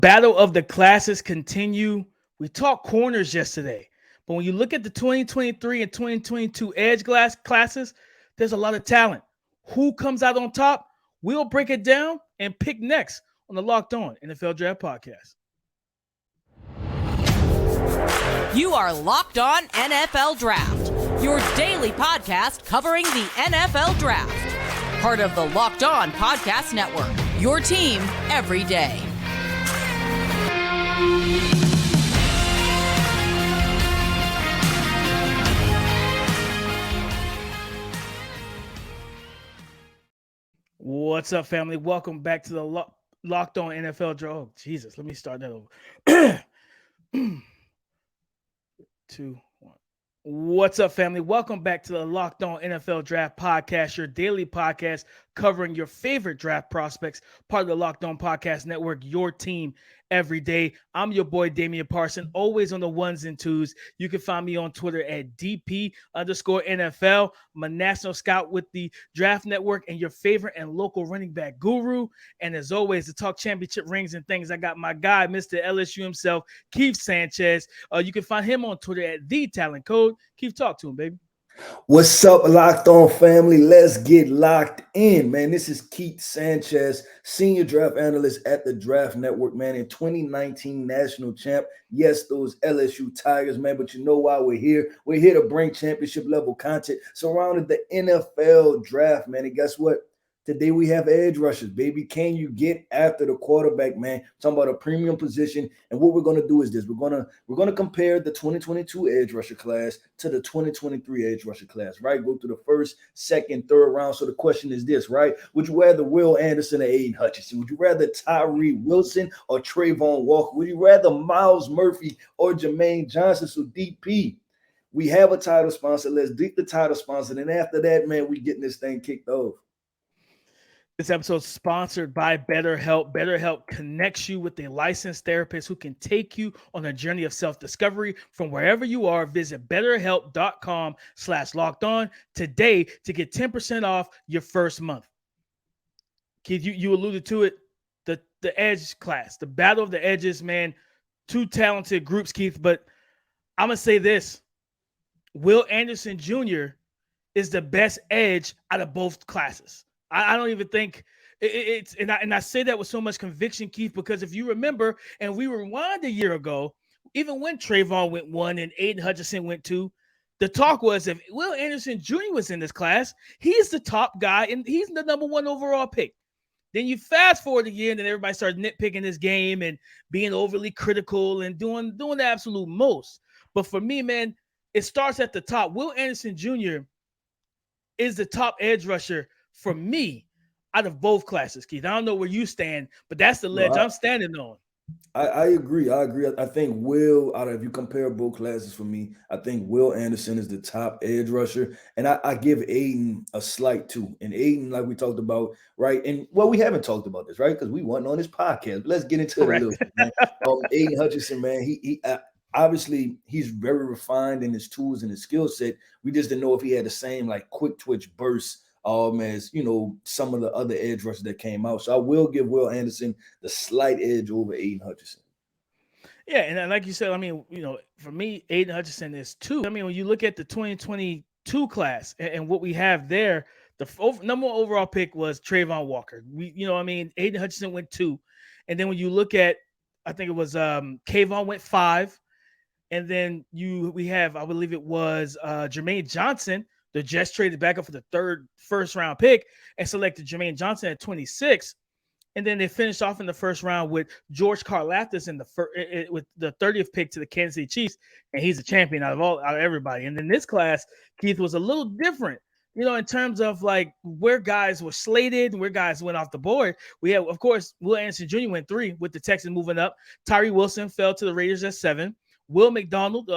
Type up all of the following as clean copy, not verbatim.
Battle of the classes continue. We talked corners yesterday, but when you look at the 2023 and 2022 edge glass classes, there's a lot of talent. Who comes out on top? We'll break it down and pick next on the Locked On NFL Draft Podcast. You are Locked On NFL Draft, your daily podcast covering the NFL Draft. Part of the Locked On Podcast Network, your team every day. What's up, family? Welcome back to the Locked On NFL Draft. Oh, Jesus, let me start that over. 2, 1. What's up, family? Welcome back to the Locked On NFL Draft Podcast, your daily podcast covering your favorite draft prospects, part of the Locked On Podcast Network, your team every day. I'm your boy, Damian Parson, always on the ones and twos. You can find me on Twitter at DP_NFL. I'm a national scout with the Draft Network and your favorite and local running back guru. And as always, to talk championship rings and things, I got my guy, Mr. LSU himself, Keith Sanchez. You can find him on Twitter at TheTalentCode. Keith, talk to him, baby. What's up, Locked On family? Let's get locked in, man. This is Keith Sanchez, senior draft analyst at the Draft Network, man, and 2019 national champ. Yes, those LSU Tigers, man, but you know why we're here? We're here to bring championship level content surrounding the NFL draft, man. And guess what? Today we have edge rushers, baby. Can you get after the quarterback, man? Talking about a premium position. And what we're gonna do is this: we're gonna compare the 2022 edge rusher class to the 2023 edge rusher class, right? Go through the first, second, third round. So the question is this, right? Would you rather Will Anderson or Aidan Hutchinson? Would you rather Tyree Wilson or Travon Walker? Would you rather Myles Murphy or Jermaine Johnson? So DP, we have a title sponsor. Let's beat the title sponsor. And after that, man, we getting this thing kicked off. This episode is sponsored by BetterHelp. BetterHelp connects you with a licensed therapist who can take you on a journey of self-discovery from wherever you are. Visit BetterHelp.com/lockedon today to get 10% off your first month. Keith, you alluded to it, the edge class, the battle of the edges, man. Two talented groups, Keith, but I'm going to say this. Will Anderson Jr. is the best edge out of both classes. I don't even think it's and I say that with so much conviction, Keith, because if you remember, and we rewind a year ago, even when Travon went 1 and Aidan Hutchinson went 2, the talk was if Will Anderson Jr. was in this class, he's the top guy and he's the number 1 overall pick. Then you fast forward a year and then everybody started nitpicking this game and being overly critical and doing the absolute most. But for me, man, it starts at the top. Will Anderson Jr. is the top edge rusher for me out of both classes, Keith. I don't know where you stand, but that's the ledge I'm standing on. I agree. I think Will, if you compare both classes for me, I think Will Anderson is the top edge rusher. And I give Aidan a slight 2. And Aidan, like we talked about, right? And well, we haven't talked about this, right? Because we weren't on this podcast. But let's get into it a little bit, man. Aidan Hutchinson, man, he obviously he's very refined in his tools and his skill set. We just didn't know if he had the same like quick twitch burst as some of the other edge rushers that came out. So I will give Will Anderson the slight edge over Aidan Hutchinson. Yeah, and like you said, I mean, for me, Aidan Hutchinson is 2. I mean, when you look at the 2022 class and what we have there, the number 1 overall pick was Travon Walker. Aidan Hutchinson went 2. And then when you look at, I think it was Kayvon went 5. And then we have, I believe it was Jermaine Johnson. The Jets traded back up for the first round pick and selected Jermaine Johnson at 26. And then they finished off in the first round with George Karlaftis with the 30th pick to the Kansas City Chiefs. And he's a champion out of everybody. And then this class, Keith, was a little different, in terms of like where guys were slated and where guys went off the board. We have, of course, Will Anderson Jr. went 3 with the Texans moving up. Tyree Wilson fell to the Raiders at 7. Will McDonald,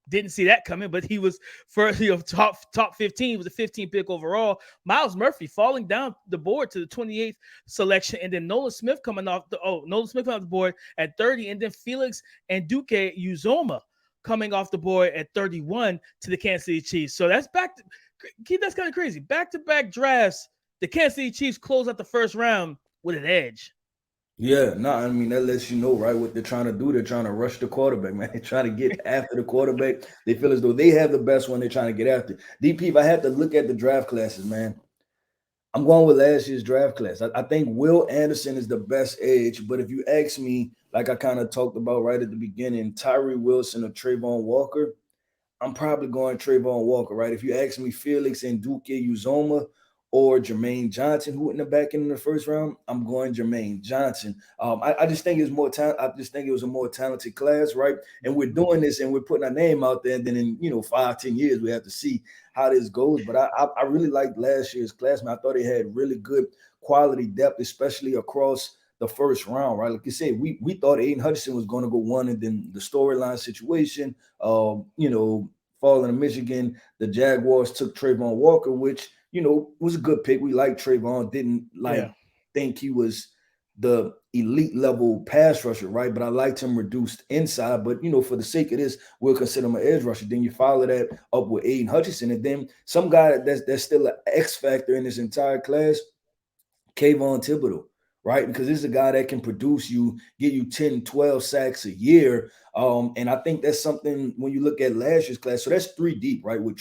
didn't see that coming, but he was first, top 15. He was a 15 pick overall. Myles Murphy falling down the board to the 28th selection, and then Nolan Smith coming off the board at 30, and then Felix and Duke Uzoma coming off the board at 31 to the Kansas City Chiefs. So that's that's kind of crazy. Back-to-back drafts, the Kansas City Chiefs close out the first round with an edge. Yeah, no, I mean that lets you know, right, what they're trying to do. They're trying to rush the quarterback, man. They're trying to get after the quarterback. They feel as though they have the best one. They're trying to get after. DP, if I had to look at the draft classes, man, I'm going with last year's draft class. I think Will Anderson is the best edge, but if you ask me, like I kind of talked about right at the beginning, Tyree Wilson or Travon Walker, I'm probably going Travon Walker, right? If you ask me Felix and Duke Uzoma or Jermaine Johnson, who in the back end in the first round, I'm going Jermaine Johnson. I just think it's more talent. I just think it was a more talented class, right? And we're doing this and we're putting our name out there. And then in 5-10 years, we have to see how this goes. But I really liked last year's class, man. I thought it had really good quality depth, especially across the first round, right? Like you said, we thought Aidan Hutchinson was going to go one, and then the storyline situation, falling to Michigan, the Jaguars took Travon Walker, which was a good pick. We liked Travon, didn't think he was the elite level pass rusher, right? But I liked him reduced inside. But for the sake of this, we'll consider him an edge rusher. Then you follow that up with Aidan Hutchinson, and then some guy that's still an X factor in this entire class, Kayvon Thibodeau, right? Because this is a guy that can produce you, get you 10, 12 sacks a year. And I think that's something when you look at last year's class. So that's 3 deep, right? With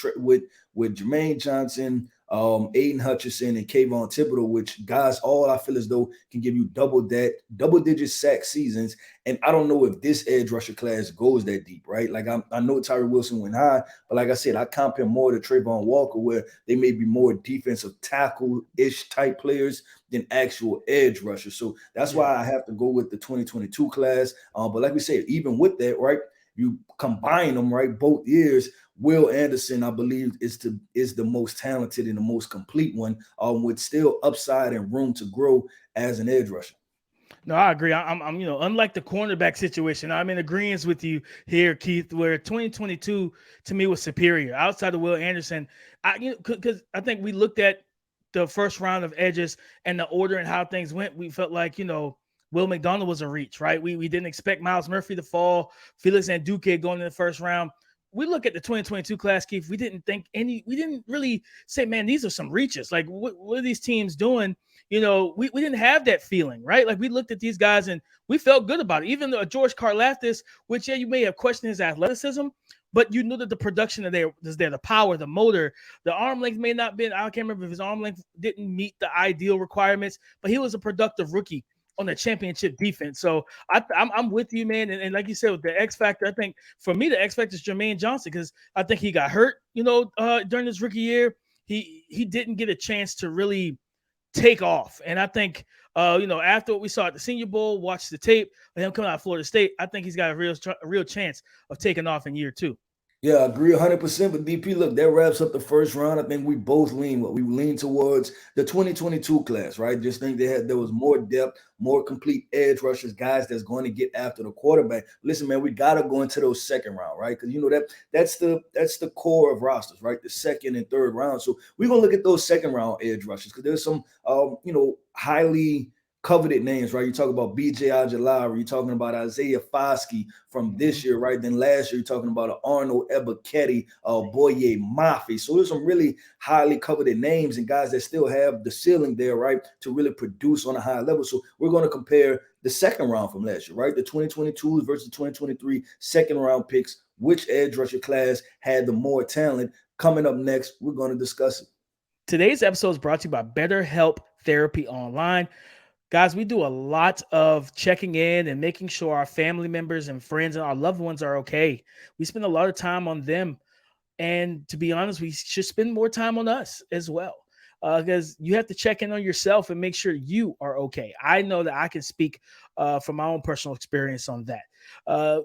Jermaine Johnson, Aidan Hutchinson, and Kayvon Thibodeau, which guys all I feel as though can give you double-digit sack seasons. And I don't know if this edge rusher class goes that deep, right? Like I know Tyree Wilson went high, but like I said, I compare more to Travon Walker, where they may be more defensive tackle-ish type players than actual edge rushers. So that's why I have to go with the 2022 class. But like we said, even with that, right, you combine them, right, both years, Will Anderson, I believe, is the most talented and the most complete one, with still upside and room to grow as an edge rusher. No, I agree. I'm unlike the cornerback situation, I'm in agreement with you here, Keith, where 2022 to me was superior. Outside of Will Anderson, because I think we looked at the first round of edges and the order and how things went, we felt like, Will McDonald was a reach, right? We didn't expect Myles Murphy to fall, Felix and Duque going in the first round. We look at the 2022 class, Keith. We didn't really say, man, these are some reaches. Like, what are these teams doing? We didn't have that feeling, right? Like, we looked at these guys and we felt good about it. Even though George Karlaftis, which, you may have questioned his athleticism, but you knew that the production was there, the power, the motor, the arm length may not been, I can't remember if his arm length didn't meet the ideal requirements, but he was a productive rookie on the championship defense. So I'm with you, man. And like you said, with the X factor, I think for me, the X factor is Jermaine Johnson, because I think he got hurt, during his rookie year. He didn't get a chance to really take off. And I think, after what we saw at the Senior Bowl, watch the tape of him coming out of Florida State, I think he's got a real chance of taking off in year 2. Yeah, I agree 100% with DP. Look, that wraps up the first round. I think we both lean towards the 2022 class, right? Just think there was more depth, more complete edge rushers, guys that's going to get after the quarterback. Listen, man, we gotta go into those second round, right? Because that's the core of rosters, right? The second and third round. So we're gonna look at those second round edge rushers, because there's some highly coveted names, right? You talk about BJ Ojolari, you're talking about Isaiah Foskey from this year, right? Then last year, you're talking about Arnold Ebiketie, Boye Mafe. So there's some really highly coveted names and guys that still have the ceiling there, right, to really produce on a high level. So we're going to compare the second round from last year, right? The 2022 versus 2023 second round picks. Which edge rusher class had the more talent? Coming up next, we're going to discuss it. Today's episode is brought to you by BetterHelp Therapy Online. Guys, we do a lot of checking in and making sure our family members and friends and our loved ones are okay. We spend a lot of time on them. And to be honest, we should spend more time on us as well, because you have to check in on yourself and make sure you are okay. I know that I can speak from my own personal experience on that.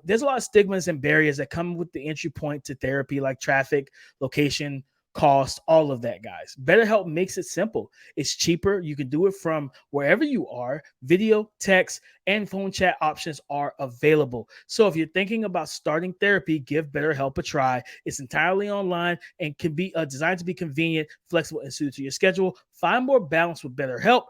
There's a lot of stigmas and barriers that come with the entry point to therapy, like traffic, location, cost, all of that, guys. BetterHelp makes it simple. It's cheaper. You can do it from wherever you are. Video, text, and phone chat options are available. So if you're thinking about starting therapy, give BetterHelp a try. It's entirely online and can be designed to be convenient, flexible, and suited to your schedule. Find more balance with BetterHelp.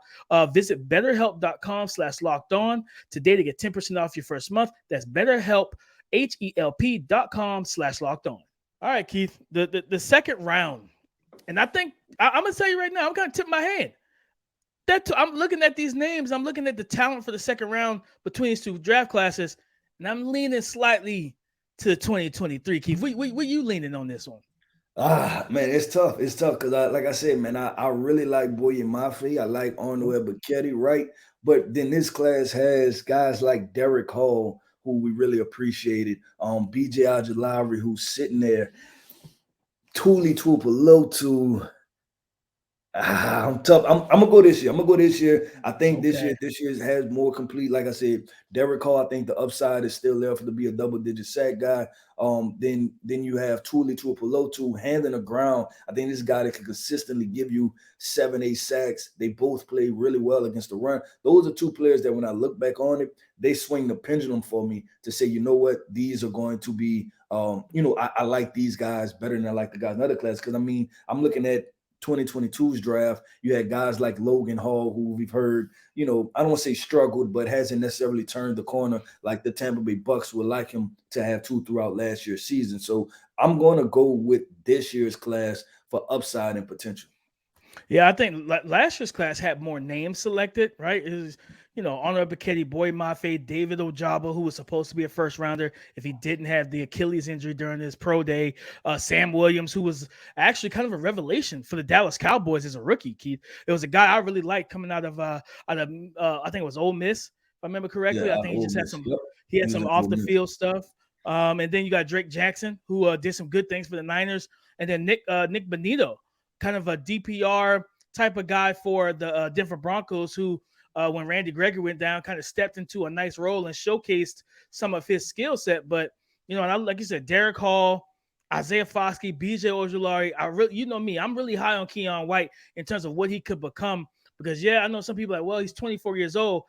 Visit betterhelp.com/lockedon today to get 10% off your first month. That's BetterHelp, HELP.com/lockedon. All right, Keith, the second round. And I think I'm going to tell you right now, I'm going to tip my hand. I'm looking at these names. I'm looking at the talent for the second round between these two draft classes, and I'm leaning slightly to 2023. Keith, what you leaning on this one? Man, it's tough. It's tough because like I said, man, I really like Boye Mafe. I like Arnold Ebiketie, right? But then this class has guys like Derek Hall, who we really appreciated. BJ Ojulari, who's sitting there. Tuli Tuipulotu. I'm tough. I'm gonna go this year. I think this year has more complete. Like I said, Derek Hall, I think the upside is still there for to be a double-digit sack guy. Then you have Tuli Tuipulotu, hand in the ground. I think this guy that can consistently give you 7-8 sacks. They both play really well against the run. Those are two players that when I look back on it, they swing the pendulum for me to say, you know what, these are going to be, I like these guys better than I like the guys in other class. Because I mean, I'm looking at 2022's draft, you had guys like Logan Hall, who we've heard, I don't want to say struggled, but hasn't necessarily turned the corner like the Tampa Bay Bucks would like him to have to throughout last year's season. So I'm going to go with this year's class for upside and potential. Yeah, I think last year's class had more names selected, right? It was, Arnold Ebiketie, Boye Mafe, David Ojabo, who was supposed to be a first rounder if he didn't have the Achilles injury during his pro day. Sam Williams, who was actually kind of a revelation for the Dallas Cowboys as a rookie, Keith. It was a guy I really liked coming out of I think it was Ole Miss, if I remember correctly. Yeah, I think he just had some off the field stuff. And then you got Drake Jackson, who did some good things for the Niners. And then Nick Bonito, kind of a DPR type of guy for the Denver Broncos, who when Randy Gregory went down, kind of stepped into a nice role and showcased some of his skill set. But, and like you said, Derek Hall, Isaiah Foskey, BJ Ojulari, I'm really high on Keon White in terms of what he could become. Because, I know some people are like, well, he's 24 years old.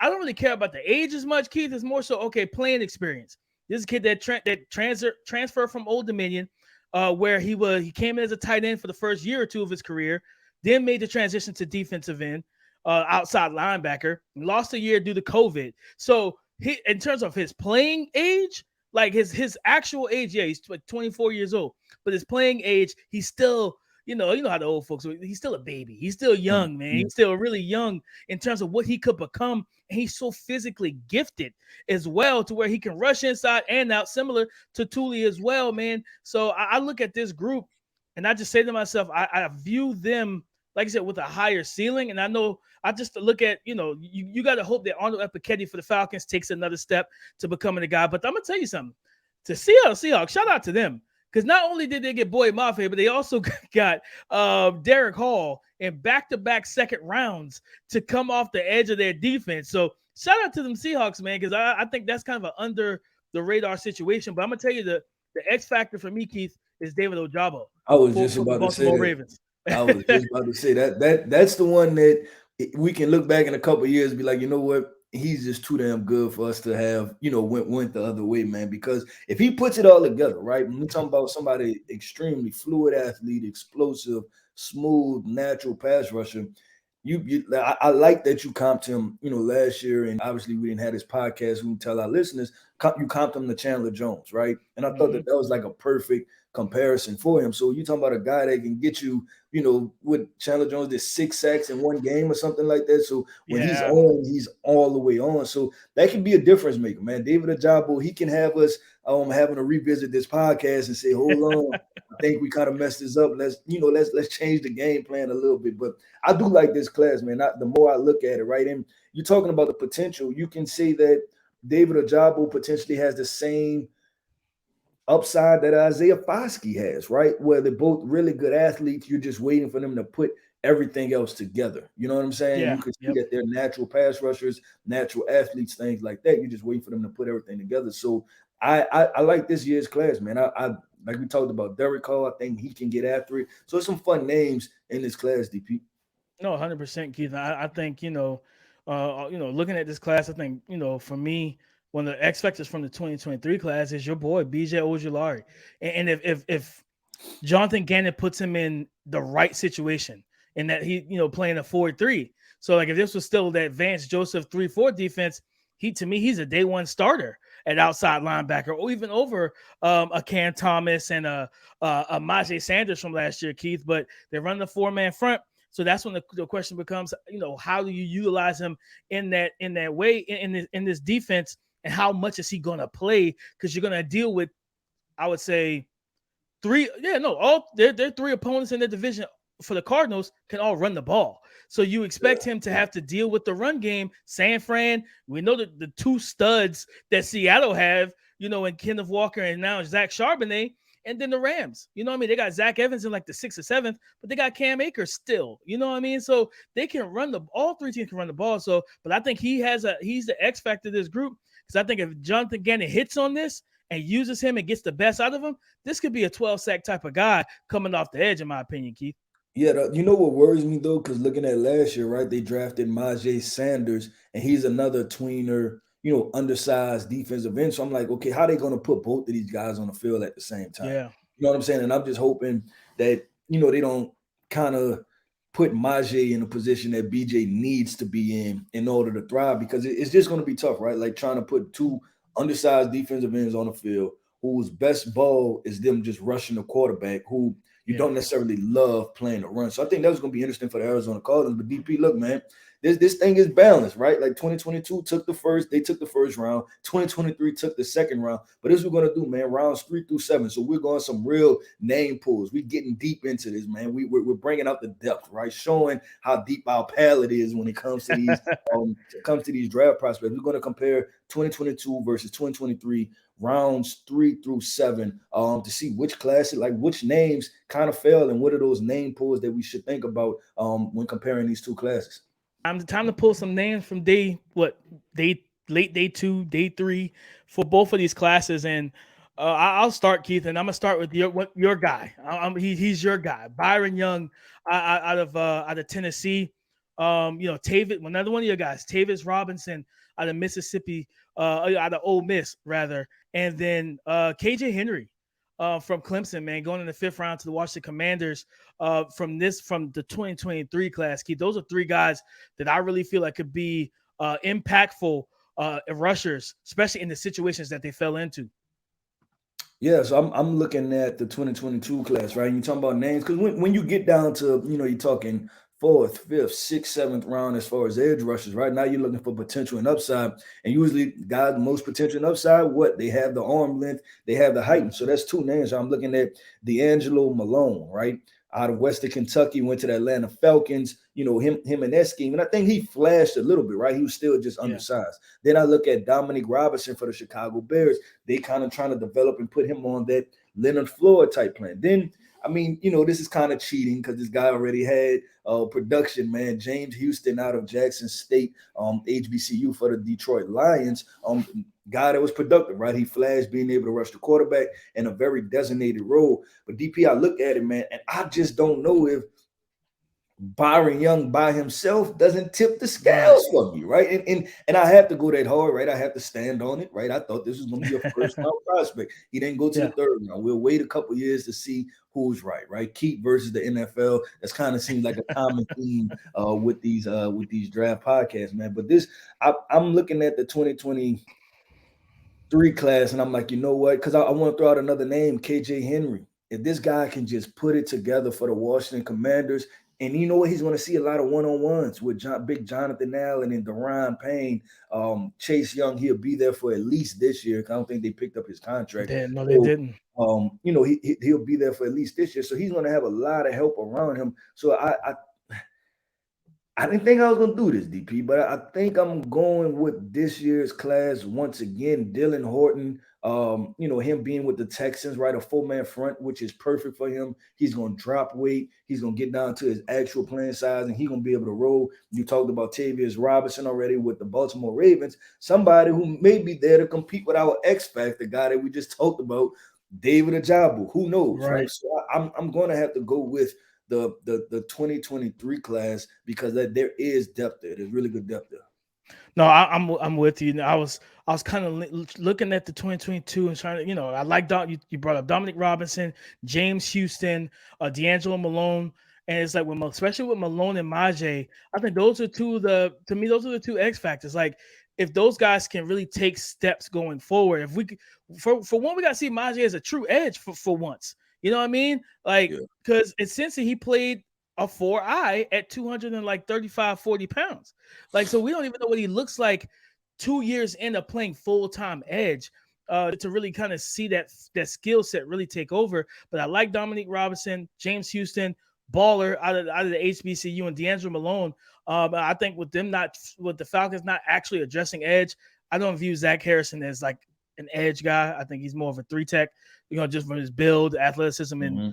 I don't really care about the age as much, Keith. It's more so, playing experience. This is a kid that transferred from Old Dominion, where he came in as a tight end for the first year or two of his career, then made the transition to defensive end, outside linebacker, lost a year due to COVID. So he, in terms of his playing age, like his actual age, he's 24 years old, but his playing age, he's still, you know how the old folks, he's still a baby. He's still young, man. He's still really young in terms of what he could become. And he's so physically gifted as well to where he can rush inside and out, similar to Tuli as well, man. So I look at this group and I just say to myself, I view them, like I said, with a higher ceiling. And I know I just look at, you got to hope that Arnold Ebiketie for the Falcons takes another step to becoming a guy. But I'm going to tell you something. To Seattle Seahawks, shout out to them. Because not only did they get Boye Mafe, but they also got Derek Hall in back-to-back second rounds to come off the edge of their defense. So shout out to them Seahawks, man, because I think that's kind of an under-the-radar situation. But I'm going to tell you the X factor for me, Keith, is David Ojabo. I was just about to say that. Ravens. I was just about to say that's the one that we can look back in a couple of years and be like, you know what? He's just too damn good for us to have, went the other way, man. Because if he puts it all together, right? When we're talking about somebody extremely fluid athlete, explosive, smooth, natural pass rusher, I like that you comped him, last year, and obviously we didn't have this podcast. We can tell our listeners you comped him to Chandler Jones, right? And I thought that was like a perfect comparison for him. So you talking about a guy that can get you, with Chandler Jones did 6 sacks in one game or something like that. So when he's on, he's all the way on. So that can be a difference maker, man. David Ojabo, he can have us having to revisit this podcast and say, hold on, I think we kind of messed this up. Let's change the game plan a little bit. But I do like this class, man. The more I look at it, right? And you're talking about the potential. You can say that David Ojabo potentially has the same upside that Isaiah Foskey has, right? Where they're both really good athletes. You're just waiting for them to put everything else together. You know what I'm saying? Yeah. You can see that they're natural pass rushers, natural athletes, things like that. You're just waiting for them to put everything together. So I like this year's class, man. I like we talked about Derek Hall. I think he can get after it. So there's some fun names in this class, DP. No, 100%, Keith. I think, looking at this class, I think, for me, one of the X factors from the 2023 class is your boy, BJ Ojulari. And if Jonathan Gannon puts him in the right situation and that he, playing a 4-3. So like if this was still that Vance Joseph 3-4 defense, he's a day one starter at outside linebacker, or even over a Cam Thomas and a Majay Sanders from last year, Keith. But they're running a 4-man front. So that's when the question becomes, how do you utilize him in that way in this defense, and how much is he going to play? Because you're going to deal with, I would say, all their three opponents in the division for the Cardinals can all run the ball. So you expect him to have to deal with the run game. San Fran, we know that the two studs that Seattle have, and Kenneth Walker and now Zach Charbonnet, and then the Rams. They got Zach Evans in like the 6th or 7th, but they got Cam Akers still. So they can all three teams can run the ball. So, but I think he's the X factor of this group, because I think if Jonathan Gannon hits on this and uses him and gets the best out of him, this could be a 12-sack type of guy coming off the edge, in my opinion, Keith. Yeah, you know what worries me though, because looking at last year, right, they drafted Myjai Sanders, and he's another tweener, undersized defensive end. So I'm like, okay, how are they going to put both of these guys on the field at the same time? Yeah. You know what I'm saying? And I'm just hoping that, they don't kind of put Myjai in a position that BJ needs to be in order to thrive, because it's just going to be tough, right? Like trying to put two undersized defensive ends on the field whose best ball is them just rushing the quarterback, who you don't necessarily love playing the run. So I think that was going to be interesting for the Arizona Cardinals. But DP, look, man, this thing is balanced, right? Like 2022 took the first round. 2023 took the second round. But this is what we're going to do, man, rounds 3 through 7. So we're going some real name pulls. We're getting deep into this, man. We're bringing out the depth, right? Showing how deep our palate is when it comes to these draft prospects. We're going to compare 2022 versus 2023 rounds 3 through 7 to see which classes, like which names kind of fell, and what are those name pools that we should think about when comparing these two classes. Time to pull some names from late day 2, day 3 for both of these classes. And I'll start, Keith, and I'm gonna start with your guy. He's your guy, Byron Young, out of Tennessee. Tavis, another one of your guys, Tavis Robinson out of Mississippi, out of Ole Miss rather, and then KJ Henry from Clemson, man, going in the 5th round to the Washington Commanders from the 2023 class. Keith, those are 3 guys that I really feel like could be impactful rushers, especially in the situations that they fell into. Yeah, so I'm looking at the 2022 class, right? You're talking about names, because when you get down to, you're talking 4th, 5th, 6th, 7th round as far as edge rushers, right? Now you're looking for potential and upside. And usually guys, most potential and upside, they have the arm length, they have the height. So that's 2 names. I'm looking at D'Angelo Malone, right? Out of Western Kentucky, went to the Atlanta Falcons, him in that scheme. And I think he flashed a little bit, right? He was still just undersized. Then I look at Dominic Robinson for the Chicago Bears. They kind of trying to develop and put him on that Leonard Floyd type plan. Then, this is kind of cheating because this guy already had production, man. James Houston out of Jackson State, HBCU for the Detroit Lions. Guy that was productive, right? He flashed being able to rush the quarterback in a very designated role. But DP, I look at it, man, and I just don't know if Byron Young by himself doesn't tip the scales for me, right? And I have to go that hard, right? I have to stand on it, right? I thought this was going to be a first-round prospect. He didn't go to the 3rd round. We'll wait a couple years to see who's right? Keep versus the NFL. That's kind of seems like a common theme with these draft podcasts, man. But I'm looking at the 2023 class, and I'm like, you know what? Because I want to throw out another name, KJ Henry. If this guy can just put it together for the Washington Commanders. And you know what? He's going to see a lot of one-on-ones with big Jonathan Allen and Deron Payne. Chase Young, he'll be there for at least this year. I don't think they picked up his contract. They didn't. He'll be there for at least this year. So he's going to have a lot of help around him. So I didn't think I was going to do this, DP, but I think I'm going with this year's class once again. Dylan Horton, him being with the Texans, right? A 4-man front, which is perfect for him. He's going to drop weight. He's going to get down to his actual playing size, and he's going to be able to roll. You talked about Tavius Robinson already with the Baltimore Ravens, somebody who may be there to compete with our X Factor guy that we just talked about, David Ajabu. Who knows, right? So I'm going to have to go with the 2023 class because there is depth there. There's really good depth there. No, I'm with you. I was kind of looking at the 2022 and trying to, I like you brought up Dominic Robinson, James Houston, D'Angelo Malone, and it's like especially with Malone and Myjai, I think those are those are the 2 X factors. Like if those guys can really take steps going forward, if we could, for one, we got to see Myjai as a true edge for once. You know what I mean? Like because at Cincy he played a 4i at 235, 40 pounds. Like, so we don't even know what he looks like 2 years into playing full-time edge to really kind of see that skill set really take over. But I like Dominique Robinson, James Houston, baller out of the HBCU, and D'Angelo Malone. I think with the Falcons not actually addressing edge, I don't view Zach Harrison as like an edge guy. I think he's more of a 3-tech, just from his build, athleticism, and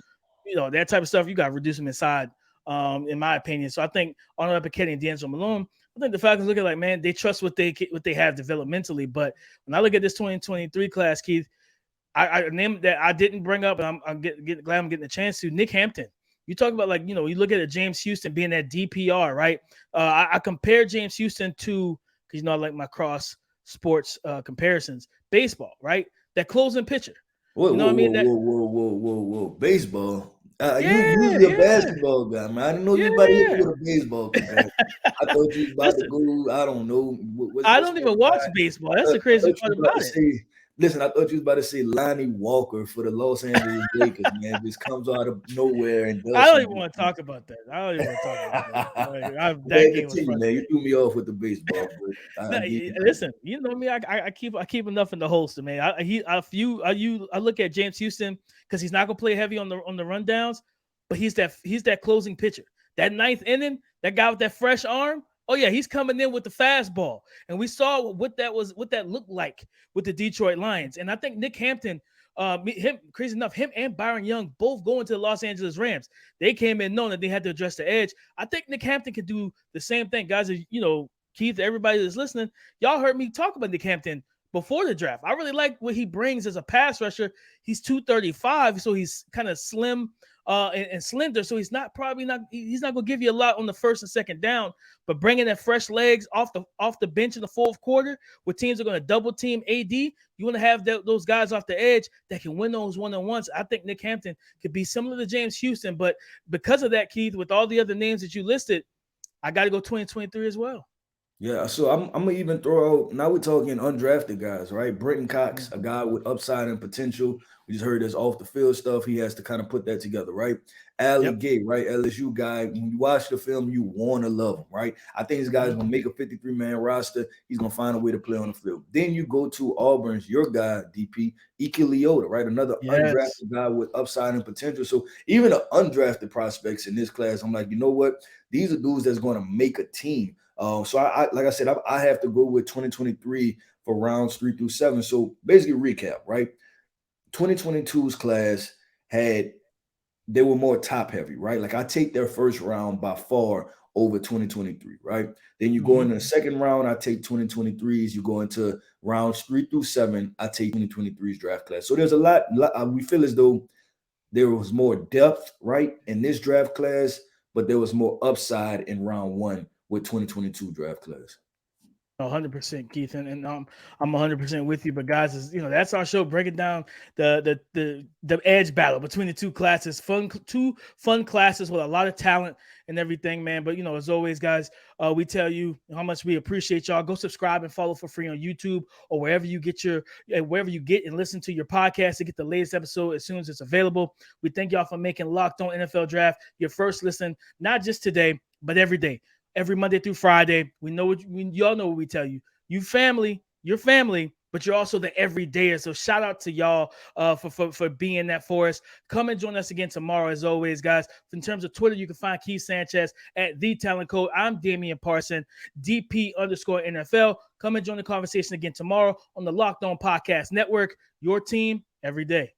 that type of stuff. You got to reduce him inside, in my opinion. So I think Arnold Epiketti and D'Angelo Malone, I think the Falcons look at like, man, they trust what they have developmentally. But when I look at this 2023 class, Keith, I named that I didn't bring up, and I'm glad I'm getting a chance to. Nick Hampton. You talk about, like, you look at James Houston being that DPR, right? I compare James Houston to, because I like my cross sports comparisons, baseball, right? That closing pitcher. Whoa. Baseball. You're a basketball guy, man. I didn't know you about to hit me with a baseball comparison. I thought you was about to go, I don't know. I don't even watch baseball. That's the crazy part about it. Listen, I thought you was about to say Lonnie Walker for the Los Angeles Lakers, man. Just comes out of nowhere and does. I don't even want to talk about that. Man, you threw me off with the baseball. Listen, you know me. I keep enough in the holster, man. I look at James Houston because he's not gonna play heavy on the rundowns, but he's that closing pitcher. That ninth inning, that guy with that fresh arm. Oh yeah, he's coming in with the fastball, and we saw what that looked like with the Detroit Lions. And I think Nick Hampton, crazy enough, him and Byron Young both going to the Los Angeles Rams. They came in knowing that they had to address the edge. I think Nick Hampton could do the same thing, guys. Keith, everybody that's listening, y'all heard me talk about Nick Hampton before the draft. I really like what he brings as a pass rusher. He's 235, so he's kind of slim and slender. So he's not going to give you a lot on the first and second down, but bringing that fresh legs off the bench in the fourth quarter, where teams are going to double team AD, you want to have those guys off the edge that can win those one-on-ones. I think Nick Hampton could be similar to James Houston, but because of that, Keith, with all the other names that you listed, I got to go 2023 as well. Yeah, so I'm gonna even throw out, now we're talking undrafted guys, right? Brenton Cox, a guy with upside and potential. We just heard this off the field stuff. He has to kind of put that together, right? Ali Gay, right? LSU guy. When you watch the film, you want to love him, right? I think this guy's gonna make a 53-man roster. He's gonna find a way to play on the field. Then you go to Auburn's, your guy, DP, Ike Leota, right? Another undrafted guy with upside and potential. So even the undrafted prospects in this class, I'm like, you know what? These are dudes that's gonna make a team. So I like I said, I have to go with 2023 for rounds 3 through 7. So basically recap, right? 2022's class they were more top heavy, right? Like I take their first round by far over 2023, right? Then you go into the second round, I take 2023's. You go into rounds 3 through 7, I take 2023's draft class. So there's a lot we feel as though there was more depth, right, in this draft class, but there was more upside in round 1 with 2022 draft class. 100%, Keith, and I'm 100% with you. But guys, that's our show, breaking down the edge battle between the two classes. Two fun classes with a lot of talent and everything, man. But as always, guys, we tell you how much we appreciate y'all. Go subscribe and follow for free on YouTube or wherever you get and listen to your podcast to get the latest episode as soon as it's available. We thank y'all for making Locked On NFL Draft your first listen, not just today, but every day. Every Monday through Friday. Y'all know what we tell you. You're family, but you're also the everydayer. So shout out to y'all for being that for us. Come and join us again tomorrow, as always, guys. In terms of Twitter, you can find Keith Sanchez at The Talent Code. I'm Damian Parson, DP_NFL. Come and join the conversation again tomorrow on the Locked On Podcast Network. Your team every day.